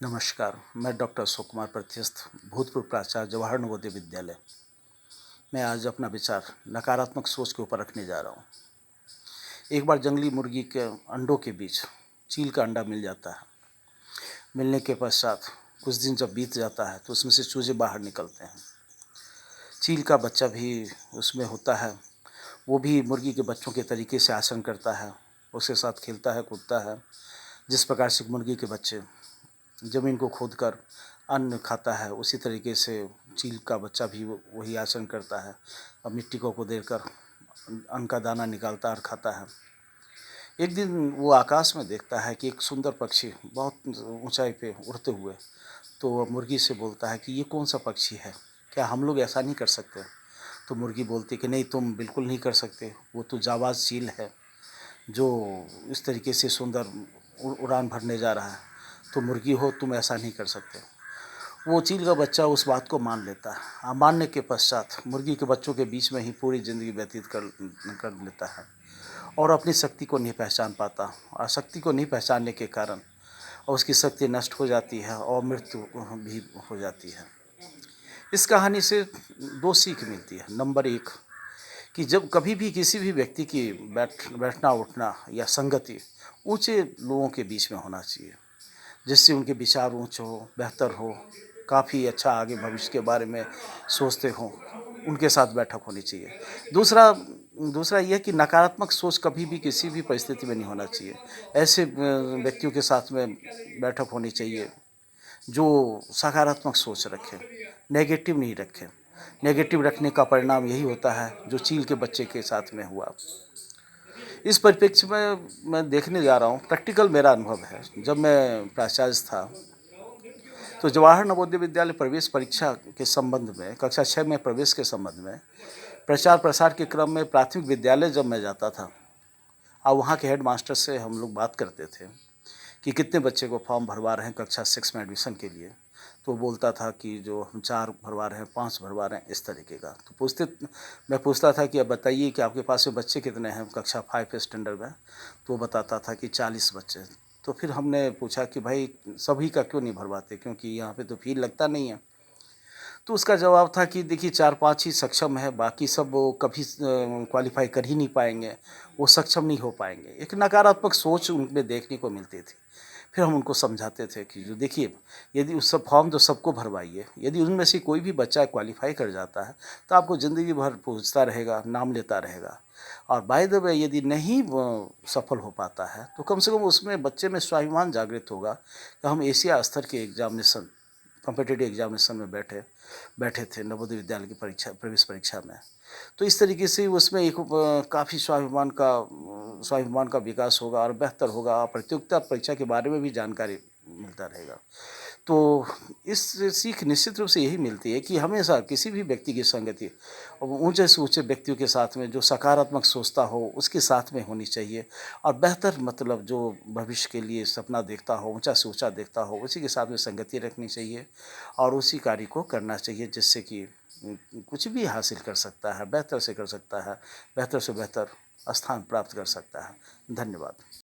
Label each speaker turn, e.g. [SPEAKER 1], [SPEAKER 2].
[SPEAKER 1] नमस्कार, मैं डॉक्टर अशोक कुमार प्रत्यस्थ भूतपूर्व प्राचार्य जवाहर नवोदय विद्यालय। मैं आज अपना विचार नकारात्मक सोच के ऊपर रखने जा रहा हूँ। एक बार जंगली मुर्गी के अंडों के बीच चील का अंडा मिल जाता है। मिलने के पश्चात कुछ दिन जब बीत जाता है तो उसमें से चूजे बाहर निकलते हैं। चील का बच्चा भी उसमें होता है। वो भी मुर्गी के बच्चों के तरीके से आचरण करता है, उसके साथ खेलता है, कूदता है। जिस प्रकार से मुर्गी के बच्चे ज़मीन को खोदकर अन्न खाता है, उसी तरीके से चील का बच्चा भी वही आचरण करता है और मिट्टी को देकर अन्न का दाना निकालता है और खाता है। एक दिन वो आकाश में देखता है कि एक सुंदर पक्षी बहुत ऊंचाई पे उड़ते हुए, तो वह मुर्गी से बोलता है कि ये कौन सा पक्षी है, क्या हम लोग ऐसा नहीं कर सकते? तो मुर्गी बोलती कि नहीं, तुम बिल्कुल नहीं कर सकते, वो तो जाबाज चील है जो इस तरीके से सुंदर उड़ान भरने जा रहा है। तो मुर्गी हो, तुम ऐसा नहीं कर सकते। वो चील का बच्चा उस बात को मान लेता है। मानने के पश्चात मुर्गी के बच्चों के बीच में ही पूरी ज़िंदगी व्यतीत कर लेता है और अपनी शक्ति को नहीं पहचान पाता, और शक्ति को नहीं पहचानने के कारण उसकी शक्ति नष्ट हो जाती है और मृत्यु भी हो जाती है। इस कहानी से दो सीख मिलती है। नंबर एक, कि जब कभी भी किसी भी व्यक्ति की बैठना उठना या संगति ऊंचे लोगों के बीच में होना चाहिए, जिससे उनके विचार ऊंचे हो, बेहतर हो, काफ़ी अच्छा आगे भविष्य के बारे में सोचते हों, उनके साथ बैठक होनी चाहिए। दूसरा दूसरा यह कि नकारात्मक सोच कभी भी किसी भी परिस्थिति में नहीं होना चाहिए। ऐसे व्यक्तियों के साथ में बैठक होनी चाहिए जो सकारात्मक सोच रखें, नेगेटिव नहीं रखें। नेगेटिव रखने का परिणाम यही होता है जो चील के बच्चे के साथ में हुआ। इस परिप्रेक्ष्य में मैं देखने जा रहा हूँ, प्रैक्टिकल मेरा अनुभव है। जब मैं प्राचार्य था तो जवाहर नवोदय विद्यालय प्रवेश परीक्षा के संबंध में, कक्षा 6 में प्रवेश के संबंध में प्रचार प्रसार के क्रम में प्राथमिक विद्यालय जब मैं जाता था और वहाँ के हेड मास्टर से हम लोग बात करते थे कि कितने बच्चे को फॉर्म भरवा रहे हैं कक्षा 6 में एडमिशन के लिए, तो बोलता था कि जो हम 4 भरवा रहे हैं, 5 भरवा रहे हैं, इस तरीके का। तो मैं पूछता था कि अब बताइए कि आपके पास में बच्चे कितने हैं कक्षा 5 स्टैंडर्ड में? तो वो बताता था कि 40 बच्चे। तो फिर हमने पूछा कि भाई सभी का क्यों नहीं भरवाते, क्योंकि यहाँ पे तो फी लगता नहीं है। तो उसका जवाब था कि देखिए 4-5 ही सक्षम है, बाकी सब वो कभी क्वालीफाई कर ही नहीं पाएंगे, वो सक्षम नहीं हो पाएंगे। एक नकारात्मक सोच उनमें देखने को मिलती थी। फिर हम उनको समझाते थे कि जो देखिए, यदि उस सब फॉर्म तो सबको भरवाइए, यदि उनमें से कोई भी बच्चा क्वालीफाई कर जाता है तो आपको ज़िंदगी भर पूछता रहेगा, नाम लेता रहेगा। और बाय द वे यदि नहीं वो सफल हो पाता है तो कम से कम उसमें बच्चे में स्वाभिमान जागृत होगा कि हम एशिया स्तर के एग्जामिनेशन, कॉम्पिटिटिव एग्जामिनेशन में बैठे बैठे थे नवोदय विद्यालय की परीक्षा, प्रवेश परीक्षा में। तो इस तरीके से उसमें एक काफ़ी स्वाभिमान का विकास होगा और बेहतर होगा। प्रतियोगिता परीक्षा के बारे में भी जानकारी मिलता रहेगा। तो इस सीख निश्चित रूप से यही मिलती है कि हमेशा किसी भी व्यक्ति की संगति ऊंचे से ऊंचे व्यक्तियों के साथ में जो सकारात्मक सोचता हो उसके साथ में होनी चाहिए, और बेहतर मतलब जो भविष्य के लिए सपना देखता हो, ऊंचा से ऊंचा देखता हो, उसी के साथ में संगति रखनी चाहिए और उसी कार्य को करना चाहिए जिससे कि कुछ भी हासिल कर सकता है, बेहतर से कर सकता है, बेहतर से बेहतर स्थान प्राप्त कर सकता है। धन्यवाद।